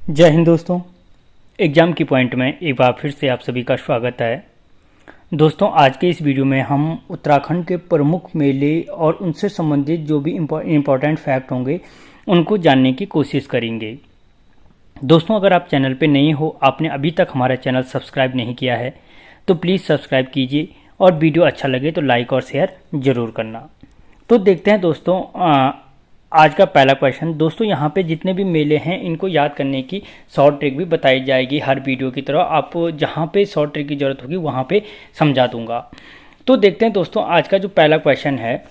जय हिंद दोस्तों। एग्ज़ाम की पॉइंट में एक बार फिर से आप सभी का स्वागत है। दोस्तों, आज के इस वीडियो में हम उत्तराखंड के प्रमुख मेले और उनसे संबंधित जो भी इम्पोर्टेंट फैक्ट होंगे उनको जानने की कोशिश करेंगे। दोस्तों, अगर आप चैनल पे नए हो, आपने अभी तक हमारा चैनल सब्सक्राइब नहीं किया है तो प्लीज़ सब्सक्राइब कीजिए और वीडियो अच्छा लगे तो लाइक और शेयर ज़रूर करना। तो देखते हैं दोस्तों, आज का पहला क्वेश्चन। दोस्तों, यहाँ पे जितने भी मेले हैं इनको याद करने की शॉर्ट ट्रिक भी बताई जाएगी हर वीडियो की तरह। आप जहाँ पे शॉर्ट ट्रिक की ज़रूरत होगी वहाँ पे समझा दूंगा। तो देखते हैं दोस्तों, आज का जो पहला क्वेश्चन है,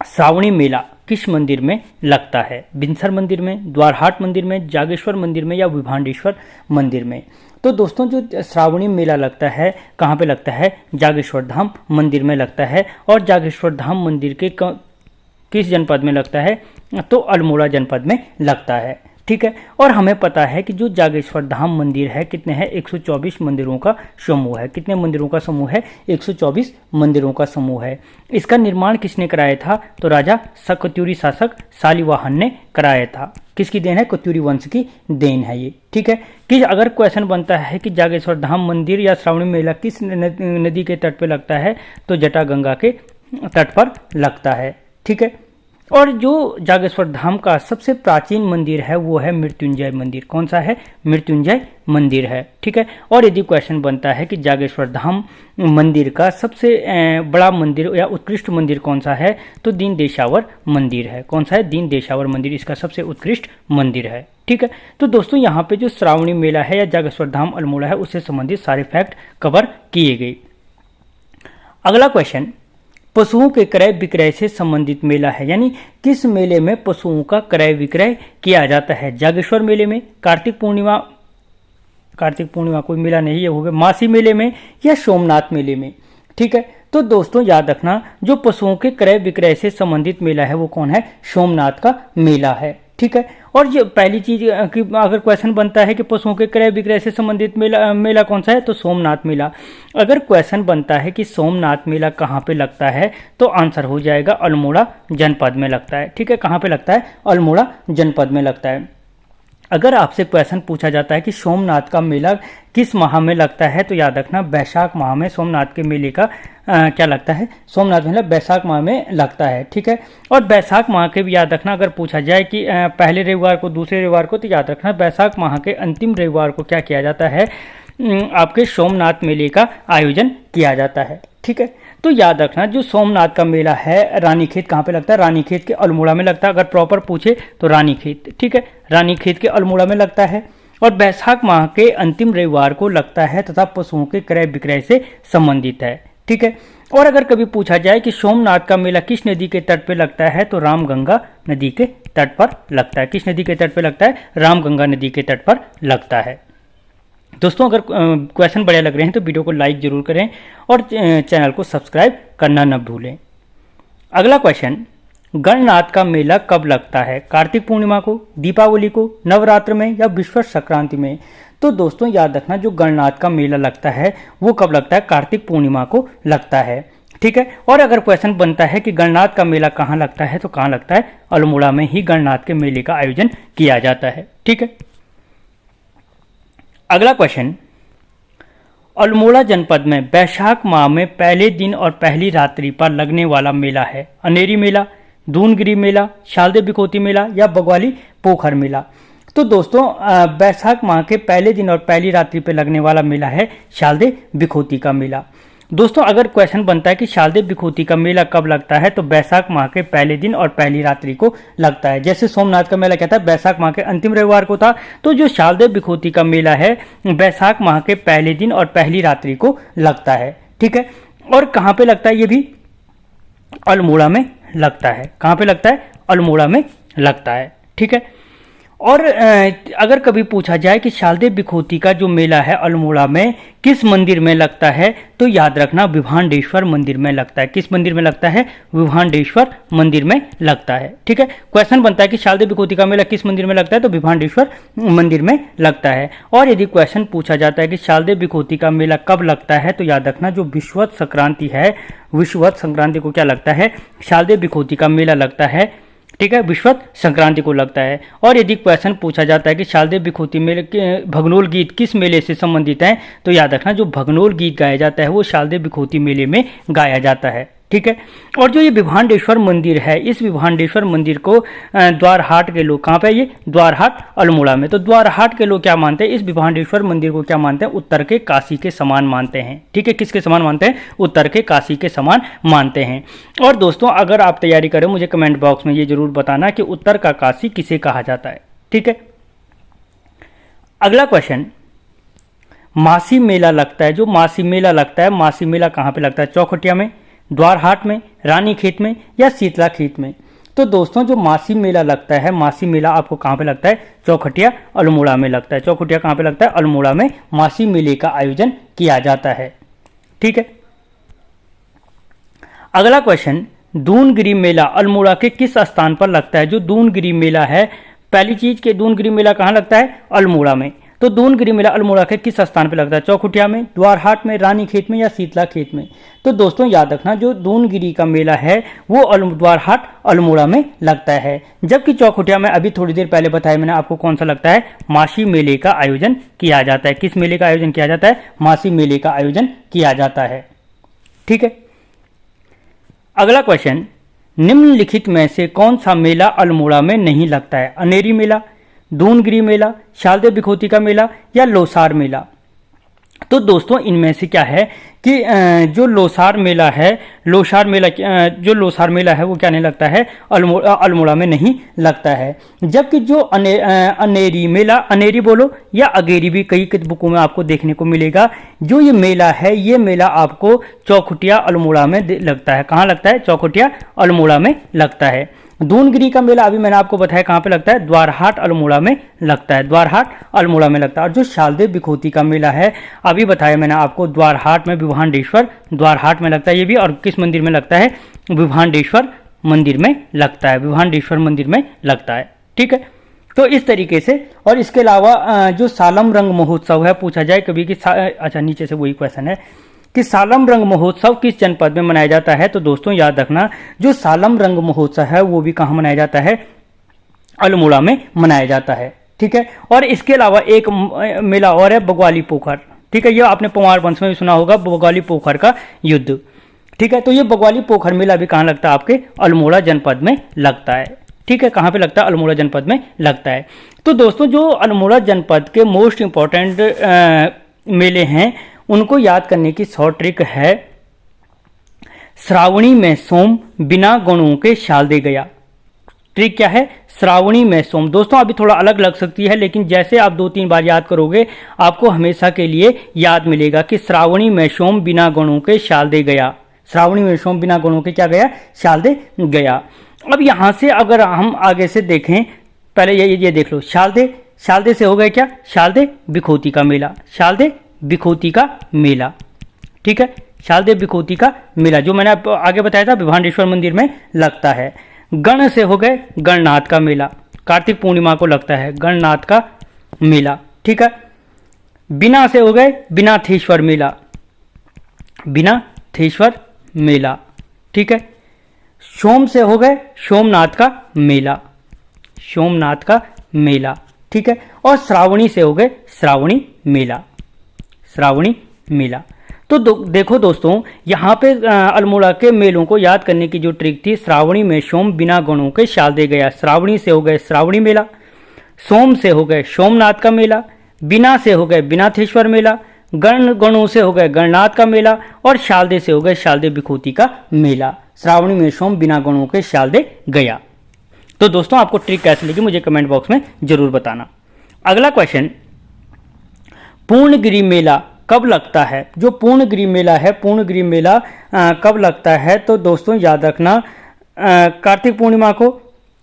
श्रावणी मेला किस मंदिर में लगता है? बिनसर मंदिर में, द्वारहाट मंदिर में, जागेश्वर मंदिर में या विभांडेश्वर मंदिर में? तो दोस्तों, जो श्रावणी मेला लगता है कहाँ पे लगता है? जागेश्वर धाम मंदिर में लगता है। और जागेश्वर धाम मंदिर के किस जनपद में लगता है? तो अल्मोड़ा जनपद में लगता है। ठीक है। और हमें पता है कि जो जागेश्वर धाम मंदिर है कितने हैं? 124 मंदिरों का समूह है। कितने मंदिरों का समूह है? 124 मंदिरों का समूह है। इसका निर्माण किसने कराया था? तो राजा कत्यूरी शासक शालिवाहन ने कराया था। किसकी देन है? कत्यूरी वंश की देन है ये। ठीक है। कि अगर क्वेश्चन बनता है कि जागेश्वर धाम मंदिर या श्रावणी मेला किस नदी के तट पर लगता है, तो जटागंगा के तट पर लगता है। ठीक है। और जो जागेश्वर धाम का सबसे प्राचीन मंदिर है वो है मृत्युंजय मंदिर। कौन सा है? मृत्युंजय मंदिर है। ठीक है। और यदि क्वेश्चन बनता है कि जागेश्वर धाम मंदिर का सबसे बड़ा मंदिर या उत्कृष्ट मंदिर कौन सा है, तो दीन देशावर मंदिर है। कौन सा है? दीन देशावर मंदिर इसका सबसे उत्कृष्ट मंदिर है। ठीक है। तो दोस्तों, यहाँ पे जो श्रावणी मेला है या जागेश्वर धाम अल्मोड़ा है उससे संबंधित सारे फैक्ट कवर किए गए। अगला क्वेश्चन, पशुओं के क्रय विक्रय से संबंधित मेला है, यानी किस मेले में पशुओं का क्रय विक्रय किया जाता है? जागेश्वर मेले में, कार्तिक पूर्णिमा कोई मेला नहीं, ये हो गया मासी मेले में या सोमनाथ मेले में? ठीक है। तो दोस्तों, याद रखना, जो पशुओं के क्रय विक्रय से संबंधित मेला है वो कौन है? सोमनाथ का मेला है। ठीक है। और जो पहली चीज कि अगर क्वेश्चन बनता है कि पशुओं के क्रय विक्रय से संबंधित मेला कौन सा है, तो सोमनाथ मेला। अगर क्वेश्चन बनता है कि सोमनाथ मेला कहाँ पे लगता है, तो आंसर हो जाएगा अल्मोड़ा जनपद में लगता है। ठीक है। कहाँ पे लगता है? अल्मोड़ा जनपद में लगता है। अगर आपसे क्वेश्चन पूछा जाता है कि सोमनाथ का मेला किस माह में लगता है, तो याद रखना बैसाख माह में सोमनाथ के मेले का क्या लगता है? सोमनाथ मेला बैसाख माह में लगता है। ठीक है। और बैसाख माह के भी याद रखना, अगर पूछा जाए कि पहले रविवार को, दूसरे रविवार को, तो याद रखना बैसाख माह के अंतिम रविवार को क्या किया जाता है? आपके सोमनाथ मेले का आयोजन किया जाता है। ठीक है। तो याद रखना, जो सोमनाथ का मेला है रानीखेत कहाँ पे लगता है? रानीखेत के अल्मोड़ा में लगता है। अगर प्रॉपर पूछे तो रानीखेत। ठीक है। रानीखेत के अल्मोड़ा में लगता है और बैसाख माह के अंतिम रविवार को लगता है तथा पशुओं के क्रय विक्रय से संबंधित है। ठीक है। और अगर कभी पूछा जाए कि सोमनाथ का मेला किस नदी के तट पे लगता है, तो रामगंगा नदी के तट पर लगता है। किस नदी के तट पे लगता है? रामगंगा नदी के तट पर लगता है। दोस्तों, अगर क्वेश्चन बढ़िया लग रहे हैं तो वीडियो को लाइक जरूर करें और चैनल को सब्सक्राइब करना न भूलें। अगला क्वेश्चन, गणनाथ का मेला कब लगता है? कार्तिक पूर्णिमा को, दीपावली को, नवरात्र में या विश्व संक्रांति में? तो दोस्तों, याद रखना, जो गणनाथ का मेला लगता है वो कब लगता है? कार्तिक पूर्णिमा को लगता है। ठीक है। और अगर क्वेश्चन बनता है कि गणनाथ का मेला कहाँ लगता है, तो कहाँ लगता है? अल्मोड़ा में ही गणनाथ के मेले का आयोजन किया जाता है। ठीक है। अगला क्वेश्चन, अल्मोड़ा जनपद में बैसाख माह में पहले दिन और पहली रात्रि पर लगने वाला मेला है अनेरी मेला, दूनगिरी मेला, शालदे बिखोती मेला या बगवाली पोखर मेला? तो दोस्तों, बैसाख माह के पहले दिन और पहली रात्रि पर लगने वाला मेला है शालदे बिखोती का मेला। दोस्तों, अगर क्वेश्चन बनता है कि शालदे बिखोती का मेला कब लगता है, तो बैसाख माह के पहले दिन और पहली रात्रि को लगता है। जैसे सोमनाथ का मेला कहता है बैसाख माह के अंतिम रविवार को था, तो जो शालदे बिखोती का मेला है बैसाख माह के पहले दिन और पहली रात्रि को लगता है। ठीक है। और कहाँ पे लगता है? ये भी अल्मोड़ा में लगता है। कहाँ पे लगता है? अल्मोड़ा में लगता है। ठीक है। और अगर कभी पूछा जाए कि शालदे बिखोती का जो मेला है अल्मोड़ा में किस मंदिर में लगता है, तो याद रखना विभांडेश्वर मंदिर में लगता है। किस मंदिर में लगता है? विभांडेश्वर मंदिर में लगता है। ठीक है। क्वेश्चन बनता है कि शालदे बिखोती का मेला किस मंदिर में लगता है, तो विभांडेश्वर मंदिर में लगता है। और यदि क्वेश्चन पूछा जाता है कि शालदे बिखोती का मेला कब लगता है, तो याद रखना जो विषुवत संक्रांति है, विषुवत संक्रांति को क्या लगता है? शालदे बिखोती का मेला लगता है ठीक है, विश्वत संक्रांति को लगता है। और यदि क्वेश्चन पूछा जाता है कि शारदीय बिखोती मेले के भगनोल गीत किस मेले से संबंधित हैं, तो याद रखना जो भगनोल गीत गाया जाता है वो शारदीय बिखोती मेले में गाया जाता है। ठीक है, और जो ये विभांडेश्वर मंदिर है, इस विभांडेश्वर मंदिर को द्वारहाट के लोग, कहाँ पे ये द्वारहाट अल्मोड़ा में, तो द्वारहाट के लोग क्या मानते हैं, इस विभांडेश्वर मंदिर को क्या मानते हैं, उत्तर के काशी के समान मानते हैं। ठीक है, किसके समान मानते हैं, उत्तर के काशी के समान मानते हैं। और दोस्तों अगर आप तैयारी करें मुझे कमेंट बॉक्स में ये जरूर बताना कि उत्तर का काशी किसे कहा जाता है। ठीक है, अगला क्वेश्चन, मासी मेला लगता है, जो मासी मेला लगता है, मासी मेला कहाँ पे लगता है, चौखुटिया में, द्वारहाट में, रानीखेत में या शीतलाखेत में। तो दोस्तों जो मासी मेला लगता है, मासी मेला आपको कहाँ पे लगता है, चौखुटिया अल्मोड़ा में लगता है। चौखुटिया कहाँ पे लगता है, अल्मोड़ा में मासी मेले का आयोजन किया जाता है। ठीक है, अगला क्वेश्चन, दूनगिरी मेला अल्मोड़ा के किस स्थान पर लगता है। जो दूनगिरी मेला है, पहली चीज के दूनगिरी मेला कहाँ लगता है, अल्मोड़ा में। तो दूनगिरी मेला अल्मोड़ा के किस स्थान पर लगता है, चौखुटिया में, द्वारहाट में, रानीखेत में या शीतलाखेत में। तो दोस्तों याद रखना जो दूनगिरी का मेला है वो द्वारहाट अल्मोड़ा में लगता है, जबकि चौखुटिया में अभी थोड़ी देर पहले बताया मैंने आपको कौन सा लगता है, मासी मेले का आयोजन किया जाता है। किस मेले का आयोजन किया जाता है, मासी मेले का आयोजन किया जाता है। ठीक है, अगला क्वेश्चन, निम्नलिखित में से कौन सा मेला अल्मोड़ा में नहीं लगता है, अनेरी मेला, दूनगिरी मेला, शारदीय बिखोती का मेला या लोसार मेला। तो दोस्तों इनमें से क्या है कि जो लोसार मेला है, जो लोसार मेला है वो क्या नहीं लगता है, अल्मोड़ा में नहीं लगता है। जबकि जो अनेरी मेला, अनेरी बोलो या अगेरी भी कई बुकों में आपको देखने को मिलेगा, जो ये मेला है ये मेला आपको चौखुटिया अल्मोड़ा में लगता है। कहाँ लगता है, चौखुटिया अल्मोड़ा में लगता है। दूनगिरी का मेला अभी मैंने आपको बताया कहाँ पे लगता है, द्वारहाट अल्मोड़ा में लगता है, द्वारहाट अल्मोड़ा में लगता है। और जो शारदीय बिखोती का मेला है अभी बताया मैंने आपको, द्वारहाट में, विभांडेश्वर द्वारहाट में लगता है ये भी। और किस मंदिर में लगता है, विभांडेश्वर मंदिर में लगता है, विभांडेश्वर मंदिर में लगता है। ठीक है, तो इस तरीके से। और इसके अलावा जो सालम रंग महोत्सव है, पूछा जाए कभी कि अच्छा नीचे से वही क्वेश्चन है कि सालम रंग महोत्सव किस जनपद में मनाया जाता है। तो दोस्तों याद रखना जो सालम रंग महोत्सव है वो भी कहाँ मनाया जाता है, अल्मोड़ा में मनाया जाता है। ठीक है, और इसके अलावा एक मेला और है, बग्वाली पोखर। ठीक है, ये आपने पंवार वंश में भी सुना होगा, बग्वाली पोखर का युद्ध। ठीक है, तो ये बग्वाली पोखर मेला भी कहाँ लगता है, आपके अल्मोड़ा जनपद में लगता है। ठीक है, कहाँ पे लगता है, अल्मोड़ा जनपद में लगता है। तो दोस्तों जो अल्मोड़ा जनपद के मोस्ट इंपॉर्टेंट मेले हैं उनको याद करने की शॉर्ट ट्रिक है, श्रावणी में सोम बिना गणों के शाल दे गया। ट्रिक क्या है, श्रावणी में सोम। दोस्तों अभी थोड़ा अलग लग सकती है, लेकिन जैसे आप 2-3 बार याद करोगे आपको हमेशा के लिए याद मिलेगा कि श्रावणी में सोम बिना गणों के शाल दे गया। श्रावणी में सोम बिना गणों के क्या गया, शाल दे गया। अब यहां से अगर हम आगे से देखें, पहले ये देख लो, शालदे से हो गया क्या, शालदे बिखोती का मेला, शालदे बिखोती का मेला। ठीक है, शालदे बिखोती का मेला जो मैंने आगे बताया था विभांडेश्वर मंदिर में लगता है। गण से हो गए गणनाथ का मेला, कार्तिक पूर्णिमा को लगता है गणनाथ का मेला। ठीक है, बिना से हो गए बिनाथेश्वर मेला, बिनाथेश्वर मेला। ठीक है, सोम से हो गए सोमनाथ का मेला, सोमनाथ का मेला। ठीक है, और श्रावणी से हो गए श्रावणी मेला, श्रावणी मेला। तो देखो दोस्तों यहाँ पे अल्मोड़ा के मेलों को याद करने की जो ट्रिक थी, श्रावणी में सोम बिना गणों के शाल दे गया, श्रावणी से हो गए श्रावणी मेला, सोम से हो गए सोमनाथ का मेला, बिना से हो गए बिनाथेश्वर मेला, गणों से हो गए गणनाथ का मेला, और शालदे से हो गए शालदे बिखोती का मेला। श्रावणी में सोम बिना गणों के शाल दे गया। तो दोस्तों आपको ट्रिक कैसे लगी मुझे कमेंट बॉक्स में जरूर बताना। अगला क्वेश्चन, पूर्णगिरि मेला कब लगता है। जो पूर्णगिरि मेला है, पूर्णगिरि मेला कब लगता है, तो दोस्तों याद रखना कार्तिक पूर्णिमा को,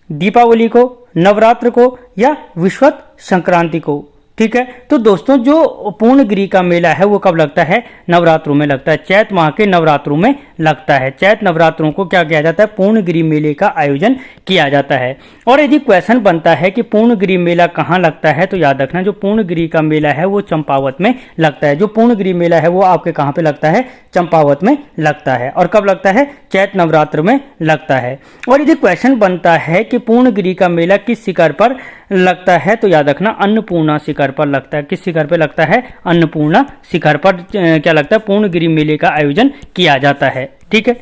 दीपावली को, नवरात्र को या विश्वत संक्रांति को। ठीक है, तो दोस्तों जो पूर्णगिरि का मेला है वो कब लगता है, नवरात्रों में लगता है, चैत माह के नवरात्रों में लगता है। चैत नवरात्रों को क्या किया जाता है, पूर्णगिरि मेले का आयोजन किया जाता है। और यदि क्वेश्चन बनता है कि पूर्णगिरि मेला कहाँ लगता है, तो याद रखना जो पूर्णगिरि का मेला है वो चंपावत में लगता है। जो पूर्णगिरि मेला है वो आपके कहाँ पे लगता है, चंपावत में लगता है। और कब लगता है, चैत नवरात्र में लगता है। और यदि क्वेश्चन बनता है कि पूर्णगिरि का मेला किस शिखर पर लगता है, तो याद रखना अन्नपूर्णा शिखर पर लगता है। किस शिखर पर लगता है, अन्नपूर्णा शिखर पर क्या लगता है, पूर्णगिरि मेले का आयोजन किया जाता है। ठीक है।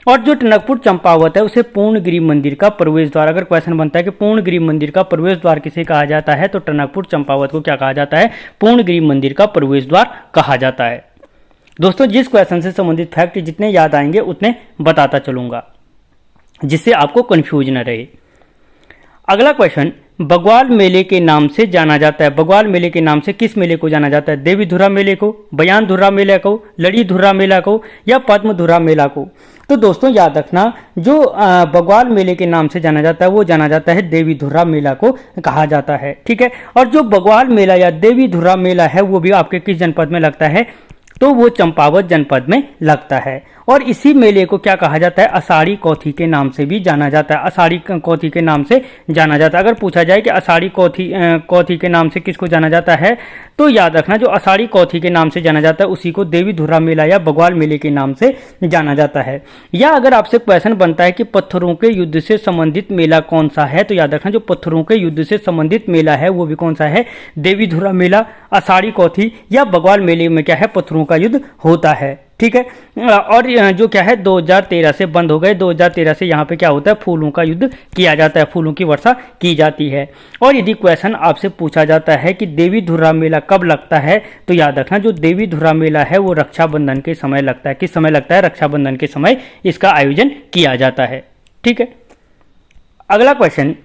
और जो टनकपुर चंपावत है उसे पूर्णगिरि मंदिर का प्रवेश द्वार, अगर क्वेश्चन बनता है कि पूर्णगिरि मंदिर का प्रवेश द्वार किसे कहा जाता है, तो टनकपुर चंपावत को क्या कहा जाता है, पूर्णगिरि मंदिर का प्रवेश द्वार कहा जाता है। दोस्तों जिस क्वेश्चन से संबंधित फैक्ट जितने याद आएंगे उतने बताता चलूंगा, जिससे आपको कंफ्यूज न रहे। अगला क्वेश्चन, बग्वाल मेले के नाम से जाना जाता है। बग्वाल मेले के नाम से किस मेले को जाना जाता है, देवी धुरा मेले को, बयान धुरा मेला को, लड़ी धुरा मेला को, या पद्म धुरा मेला को। तो दोस्तों याद रखना जो बग्वाल मेले के नाम से जाना जाता है वो जाना जाता है देवी धुरा मेला को कहा जाता है। ठीक है। और जो बग्वाल मेला या देवी धुरा मेला है वो भी आपके किस जनपद में लगता है, तो वो चंपावत जनपद में लगता है। और इसी मेले को क्या कहा जाता है, आषाढ़ी कौथी के नाम से भी जाना जाता है। आषाढ़ी कौथी के नाम से जाना जाता है। अगर पूछा जाए कि आषाढ़ी कौथी के नाम से किसको जाना जाता है, तो याद रखना जो आषाढ़ी कौथी के नाम से जाना जाता है उसी को देवी धुरा मेला या बग्वाल मेले के नाम से जाना जाता है। या अगर आपसे क्वेश्चन बनता है कि पत्थरों के युद्ध से संबंधित मेला कौन सा है, तो याद रखना जो पत्थरों के युद्ध से संबंधित मेला है वो भी कौन सा है, देवी धुरा मेला, आषाढ़ी कौथी या बग्वाल मेले में क्या है, पत्थरों का युद्ध होता है। ठीक है। और जो क्या है 2013 से बंद हो गए। 2013 से यहाँ पे क्या होता है, फूलों का युद्ध किया जाता है, फूलों की वर्षा की जाती है। और यदि क्वेश्चन आपसे पूछा जाता है कि देवी धुरा मेला कब लगता है, तो याद रखना जो देवी धुरा मेला है वो रक्षाबंधन के समय लगता है। किस समय लगता है, रक्षाबंधन के समय इसका आयोजन किया जाता है। ठीक है। अगला क्वेश्चन,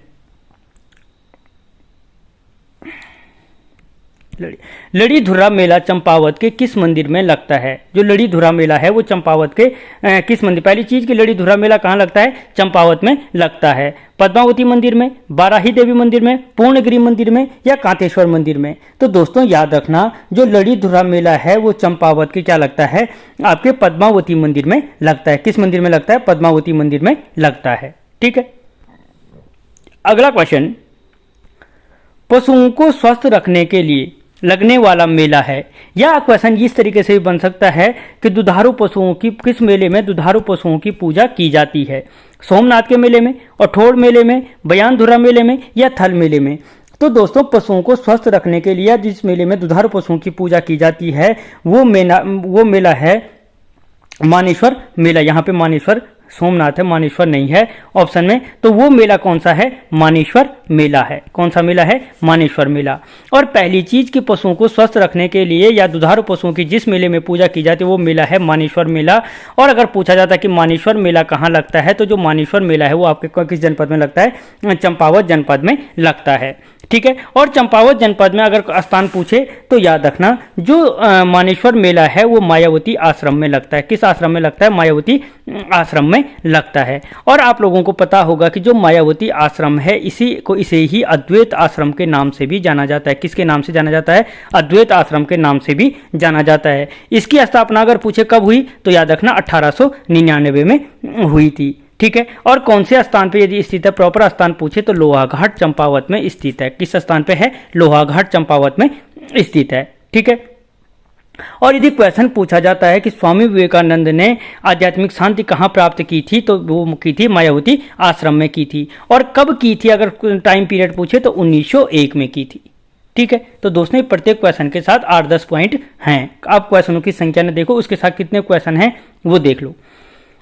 लड़ी धुरा मेला चंपावत के किस मंदिर में लगता है। जो लड़ी धुरा मेला है वो चंपावत के किस मंदिर, पहली चीज कि लड़ी धुरा मेला कहाँ लगता है, चंपावत में लगता है। पद्मावती मंदिर में, बाराही देवी मंदिर में, पूर्णगिरि मंदिर में, या कांतेश्वर मंदिर में। तो दोस्तों याद रखना जो लड़ी धुरा मेला है वो चंपावत के क्या लगता है, आपके पद्मावती मंदिर में लगता है। किस मंदिर में लगता है, पद्मावती मंदिर में लगता है। ठीक है। अगला क्वेश्चन, पशुओं को स्वस्थ रखने के लिए लगने वाला मेला है। या क्वेश्चन इस तरीके से भी बन सकता है कि दुधारू पशुओं की किस मेले में दुधारू पशुओं की पूजा की जाती है, सोमनाथ के मेले में, अठोड़ मेले में, बयान धुरा मेले में, या थल मेले में। तो दोस्तों पशुओं को स्वस्थ रखने के लिए जिस मेले में दुधारू पशुओं की पूजा की जाती है वो मेला है मानेश्वर मेला। यहाँ पे मानेश्वर सोमनाथ है, मानेश्वर नहीं है ऑप्शन में। तो वो मेला कौन सा है, मानेश्वर मेला है। कौन सा मेला है, मानेश्वर मेला। और पहली चीज कि पशुओं को स्वस्थ रखने के लिए या दुधारू पशुओं की जिस मेले में पूजा की जाती है वो मेला है मानेश्वर मेला। और अगर पूछा जाता है कि मानेश्वर मेला कहाँ लगता है, तो जो मानेश्वर मेला है वो आपके किस जनपद में लगता है, चंपावत जनपद में लगता है। ठीक है। और चंपावत जनपद में अगर स्थान पूछे तो याद रखना जो मानेश्वर मेला है वो मायावती आश्रम में लगता है। किस आश्रम में लगता है, मायावती आश्रम में लगता है। और आप लोगों को पता होगा कि जो मायावती आश्रम है इसे ही अद्वैत आश्रम के नाम से भी जाना जाता है। किसके नाम से जाना जाता है, अद्वैत आश्रम के नाम से भी जाना जाता है। इसकी स्थापना अगर पूछे कब हुई, तो याद रखना 1899 में हुई थी। ठीक है। और कौन से स्थान पे यदि स्थित है, प्रॉपर स्थान पूछे तो लोहाघाट चंपावत में स्थित है। किस स्थान पे है, लोहाघाट चंपावत में स्थित है। ठीक है। और यदि क्वेश्चन पूछा जाता है कि स्वामी विवेकानंद ने आध्यात्मिक शांति कहाँ प्राप्त की थी, तो वो की थी मायावती आश्रम में की थी। और कब की थी अगर टाइम पीरियड पूछे तो 1901 में की थी। ठीक है। तो दोस्तों प्रत्येक क्वेश्चन के साथ 8-10 पॉइंट हैं। आप क्वेश्चनों की संख्या ने देखो, उसके साथ कितने क्वेश्चन हैं वो देख लो।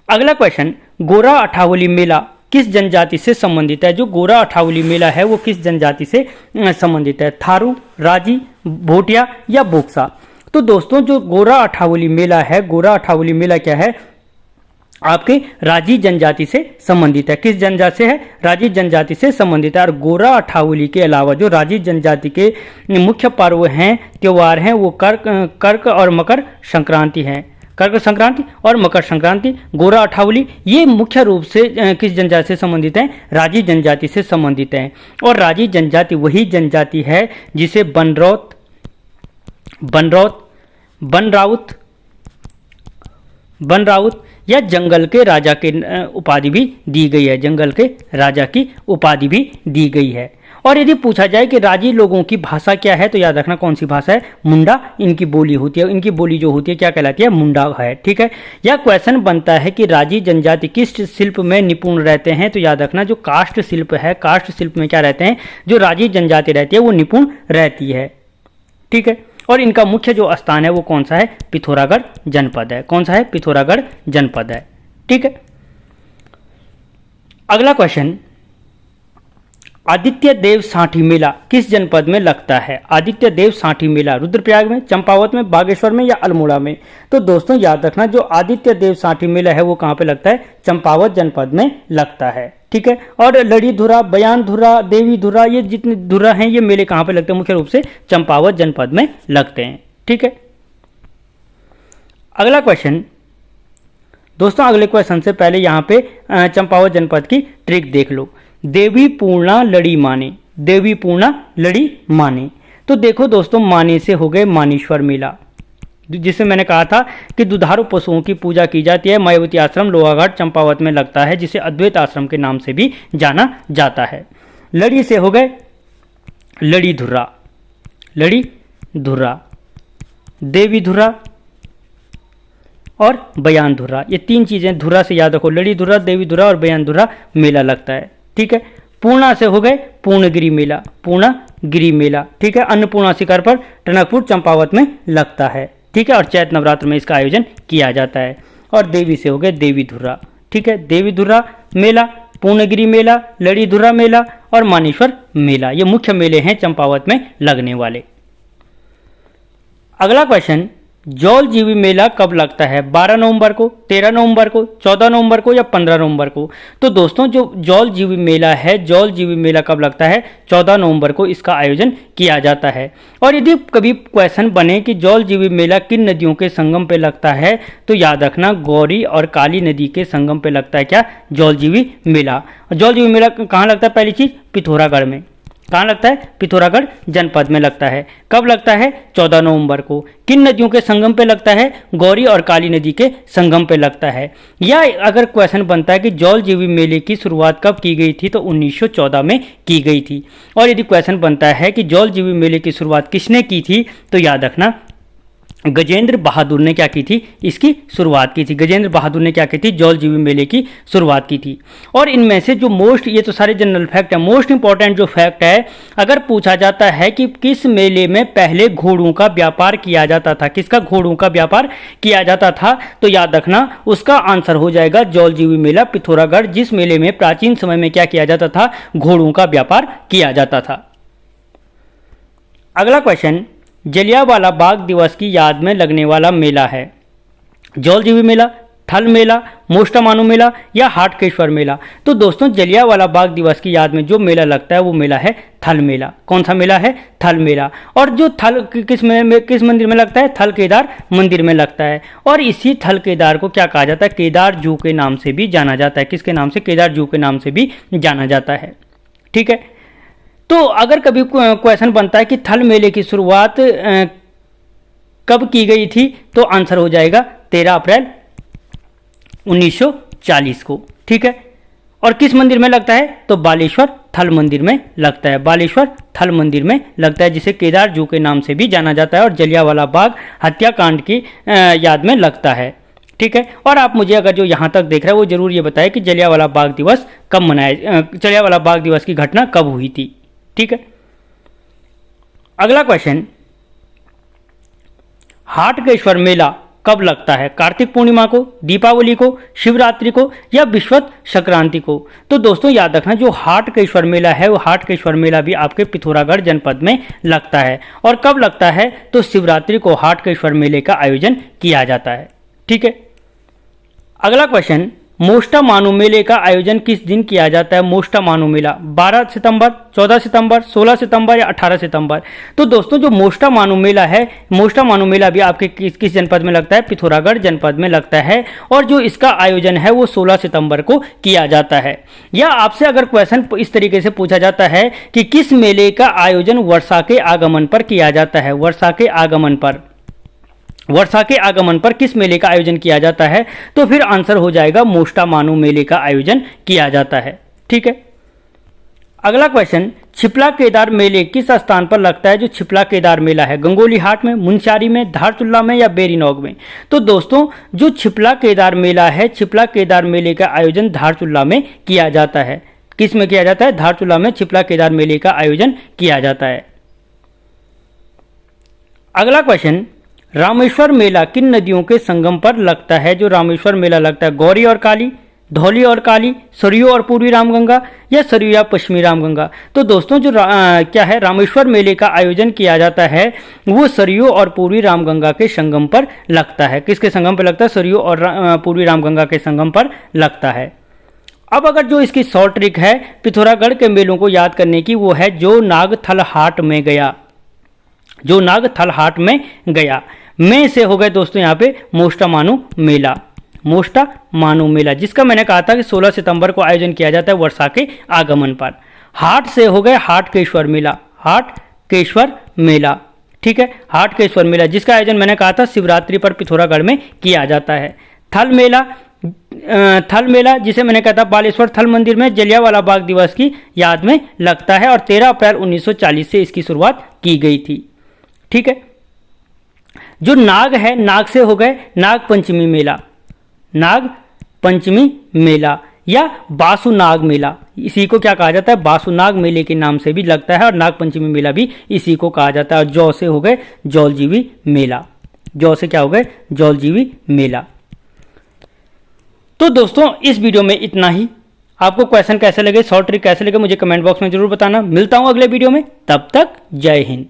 अगला क्वेश्चन, गोरा अठावली मेला किस जनजाति से संबंधित है। जो गोरा अठावली मेला है वो किस जनजाति से संबंधित है, थारू, राजी, भोटिया, या बोक्सा। तो दोस्तों जो गोरा अठावली मेला है, गोरा अठावली मेला क्या है, आपके राजी जनजाति से संबंधित है। किस जनजाति से है, राजी जनजाति से संबंधित है। और गोरा अठावली के अलावा जो राजी जनजाति के मुख्य पर्व हैं, त्योहार हैं, वो कर्क और मकर संक्रांति हैं। कर्क संक्रांति और मकर संक्रांति, गोरा अठावली, ये मुख्य रूप से किस जनजाति से संबंधित हैं, राजी जनजाति से संबंधित हैं। और राजी जनजाति वही जनजाति है जिसे बनराउत, बनराउत या जंगल के राजा के उपाधि भी दी गई है, जंगल के राजा की उपाधि भी दी गई है। और यदि पूछा जाए कि राजी लोगों की भाषा क्या है, तो याद रखना कौन सी भाषा है, मुंडा इनकी बोली होती है, इनकी बोली जो होती है क्या कहलाती है, मुंडा है। ठीक है। यह क्वेश्चन बनता है कि राजी जनजाति किस शिल्प में निपुण रहते हैं, तो याद रखना जो काष्ठ शिल्प है, काष्ठ शिल्प में क्या रहते हैं, जो राजी जनजाति रहती है वो निपुण रहती है। ठीक है। और इनका मुख्य जो स्थान है वो कौन सा है, पिथौरागढ़ जनपद है। कौन सा है, पिथौरागढ़ जनपद है। ठीक है। अगला क्वेश्चन, आदित्य देव साठी मेला किस जनपद में लगता है। आदित्य देव साठी मेला रुद्रप्रयाग में, चंपावत में, बागेश्वर में या अल्मोड़ा में। तो दोस्तों याद रखना जो आदित्य देव साठी मेला है वो कहाँ पे लगता है, चंपावत जनपद में लगता है। ठीक है। और लड़ी धुरा, बयान धुरा, देवी धुरा, ये जितने धुरा हैं ये मेले कहाँ पे लगते हैं, मुख्य रूप से चंपावत जनपद में लगते हैं। ठीक है। अगला क्वेश्चन, दोस्तों अगले क्वेश्चन से पहले यहाँ पे चंपावत जनपद की ट्रिक देख लो। देवी पूर्णा लड़ी माने, देवी पूर्णा लड़ी माने। तो देखो दोस्तों, माने से हो गए मानेश्वर मेला, जिसे मैंने कहा था कि दुधारू पशुओं की पूजा की जाती है। मायावती आश्रम लोहाघाट चंपावत में लगता है, जिसे अद्वैत आश्रम के नाम से भी जाना जाता है। लड़ी से हो गए लड़ी धुर्रा, लड़ी धुर्रा, देवी धुर्रा और बयान धुर्रा, ये तीन चीजें धुर्रा से याद रखो, लड़ी धुर्रा, देवी धुर्रा और बयान धुर्रा मेला लगता है। ठीक है। पूर्णा से हो गए पूर्णगिरी मेला, पूर्णगिरी मेला। ठीक है। अन्नपूर्णा शिखर पर टनकपुर चंपावत में लगता है। ठीक है। और चैत्र नवरात्र में इसका आयोजन किया जाता है। और देवी से हो गए देवी धुर्रा। ठीक है। देवी धुर्रा मेला, पूर्णगिरी मेला, लड़ी धुर्रा मेला और मानेश्वर मेला, ये मुख्य मेले हैं चंपावत में लगने वाले। अगला क्वेश्चन, जौल जीवी मेला कब लगता है, 12 नवंबर को, 13 नवंबर को, 14 नवंबर को या 15 नवंबर को। तो दोस्तों जो जौल जीवी मेला है, जौल जीवी मेला कब लगता है, 14 नवंबर को इसका आयोजन किया जाता है। और यदि कभी क्वेश्चन बने कि जौल जीवी मेला किन नदियों के संगम पे लगता है, तो याद रखना गौरी और काली नदी के संगम पे लगता है क्या, जौल जीवी मेला। जौल जीवी मेला कहाँ लगता है, पहली चीज पिथौरागढ़ में। कहाँ लगता है, पिथौरागढ़ जनपद में लगता है। कब लगता है, 14 नवंबर को। किन नदियों के संगम पे लगता है, गौरी और काली नदी के संगम पे लगता है। या अगर क्वेश्चन बनता है कि जौल जीवी मेले की शुरुआत कब की गई थी, तो 1914 में की गई थी। और यदि क्वेश्चन बनता है कि जौल जीवी मेले की शुरुआत किसने की थी, तो याद रखना गजेंद्र बहादुर ने क्या की थी, इसकी शुरुआत की थी। गजेंद्र बहादुर ने क्या की थी, जौल जीवी मेले की शुरुआत की थी। और इनमें से जो मोस्ट, ये तो सारे जनरल फैक्ट है, मोस्ट इंपॉर्टेंट जो फैक्ट है, अगर पूछा जाता है कि किस मेले में पहले घोड़ों का व्यापार किया जाता था, किसका घोड़ों का व्यापार किया जाता था, तो याद रखना उसका आंसर हो जाएगा जौल जीवी मेला पिथौरागढ़, जिस मेले में प्राचीन समय में क्या किया जाता था, घोड़ों का व्यापार किया जाता था। अगला क्वेश्चन, जलियांवाला बाग दिवस की याद में लगने वाला मेला है, जौल जीवी मेला, थल मेला, मोष्टामानु मेला या हाटकेश्वर मेला। तो दोस्तों जलियांवाला बाग दिवस की याद में जो मेला लगता है वो मेला है थल मेला। कौन सा मेला है, थल मेला। और जो थल किस मंदिर में लगता है, थल केदार मंदिर में लगता है। और इसी थल केदार को क्या कहा जाता है, केदार जू के नाम से भी जाना जाता है। किसके नाम से, केदार जू के नाम से भी जाना जाता है। ठीक है। तो अगर कभी क्वेश्चन बनता है कि थल मेले की शुरुआत कब की गई थी, तो आंसर हो जाएगा 13 अप्रैल 1940 को। ठीक है। और किस मंदिर में लगता है, तो बालेश्वर थल मंदिर में लगता है। बालेश्वर थल मंदिर में लगता है, जिसे केदार जू के नाम से भी जाना जाता है और जलियांवाला बाग हत्याकांड की याद में लगता है। ठीक है। और आप मुझे अगर जो यहाँ तक देख रहे हैं वो जरूर ये बताएं कि जलियांवाला बाग दिवस कब मनाया, जलियांवाला बाग दिवस की घटना कब हुई थी। ठीक है। अगला क्वेश्चन, हाटकेश्वर मेला कब लगता है, कार्तिक पूर्णिमा को, दीपावली को, शिवरात्रि को या विश्वत संक्रांति को। तो दोस्तों याद रखना जो हाटकेश्वर मेला है वो हाटकेश्वर मेला भी आपके पिथौरागढ़ जनपद में लगता है। और कब लगता है, तो शिवरात्रि को हाटकेश्वर मेले का आयोजन किया जाता है। ठीक है। अगला क्वेश्चन, मोष्टामानु मेले का आयोजन किस दिन किया जाता है। मोष्टामानु मेला 12 सितंबर, 14 सितंबर, 16 सितंबर या 18 सितंबर। तो दोस्तों जो मोष्टामानु मेला है, मोष्टामानु मेला भी आपके किस जनपद में लगता है, पिथौरागढ़ जनपद में लगता है। और जो इसका आयोजन है वो 16 सितंबर को किया जाता है। या आपसे अगर क्वेश्चन इस तरीके से पूछा जाता है कि किस मेले का आयोजन वर्षा के आगमन पर किया जाता है, वर्षा के आगमन पर, वर्षा के आगमन पर किस मेले का आयोजन किया जाता है? तो फिर आंसर हो जाएगा मोष्टा मानू मेले का आयोजन किया जाता है। ठीक है, अगला क्वेश्चन, छिपला केदार मेले किस स्थान पर लगता है? जो छिपला केदार मेला है, गंगोली हाट में, मुनस्यारी में, धारचूला में या बेरीनौग में? तो दोस्तों जो छिपला केदार मेला है, छिपला केदार मेले का आयोजन धारचूला में किया जाता है। किस में किया जाता है? धारचूला में छिपला केदार मेले का आयोजन किया जाता है। अगला क्वेश्चन, रामेश्वर मेला किन नदियों के संगम पर लगता है? जो रामेश्वर मेला लगता है, गौरी और काली, धौली और काली, सरयू और पूर्वी रामगंगा या सरयू या पश्चिमी रामगंगा? तो दोस्तों जो क्या है, रामेश्वर मेले का आयोजन किया जाता है वो सरयू और पूर्वी रामगंगा के संगम पर लगता है। किसके संगम पर लगता है? सरयू और पूर्वी रामगंगा के संगम पर लगता है। अब अगर जो इसकी शॉर्ट ट्रिक है पिथौरागढ़ के मेलों को याद करने की, वो है जो नाग थल हाट में गया, जो नाग थल हाट में गया। में से हो गए दोस्तों यहाँ पे मोष्टा मानू मेला, मोष्टा मानू मेला, जिसका मैंने कहा था कि 16 सितंबर को आयोजन किया जाता है वर्षा के आगमन पर। हाट से हो गए हाटकेश्वर मेला, हाटकेश्वर मेला। ठीक है, हाटकेश्वर मेला जिसका आयोजन मैंने कहा था शिवरात्रि पर पिथौरागढ़ में किया जाता है। थल मेला, थल मेला जिसे मैंने कहा था बालेश्वर थल मंदिर में जलियांवाला बाग दिवस की याद में लगता है और 13 अप्रैल 1940 से इसकी शुरुआत की गई थी। ठीक है, जो नाग है, नाग से हो गए नाग पंचमी मेला, नाग पंचमी मेला या बासुनाग मेला, इसी को क्या कहा जाता है? बासुनाग मेले के नाम से भी लगता है और नाग पंचमी मेला भी इसी को कहा जाता है। और जौ से हो गए जौलजीवी मेला, जौ से क्या हो गए? जौलजीवी मेला। तो दोस्तों इस वीडियो में इतना ही। आपको क्वेश्चन कैसे लगे, शॉर्ट ट्रिक कैसे लगे, मुझे कमेंट बॉक्स में जरूर बताना। मिलता हूं अगले वीडियो में, तब तक जय हिंद।